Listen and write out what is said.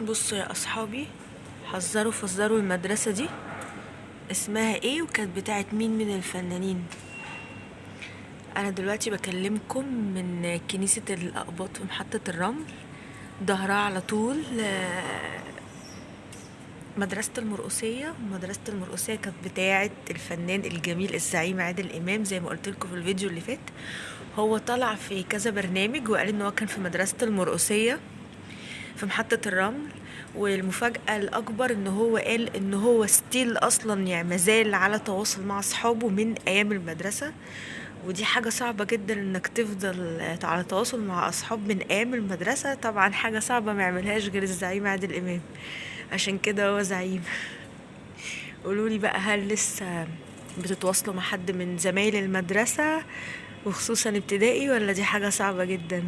بصوا يا اصحابي، حذروا فزروا المدرسة دي اسمها ايه وكانت بتاعت مين من الفنانين. انا دلوقتي بكلمكم من كنيسة الاقباط في محطة الرمل، ظهرها على طول مدرسة المرقسية. مدرسة المرقسية كانت بتاعت الفنان الجميل الزعيم عادل امام، زي ما قلت لكم في الفيديو اللي فات. هو طلع في كذا برنامج وقال ان هو كان في مدرسة المرقسية في محطة الرمل. والمفاجأة الأكبر إن هو قال إن هو ستيل أصلا، يعني مازال على تواصل مع أصحابه من أيام المدرسة. ودي حاجة صعبة جدا إنك تفضل على تواصل مع أصحاب من أيام المدرسة. طبعا حاجة صعبة ما يعملهاش غير الزعيم عادل إمام، عشان كده هو زعيم. قولولي بقى، هل لسه بتتواصلوا مع حد من زمايل المدرسة وخصوصا ابتدائي، ولا دي حاجة صعبة جدا؟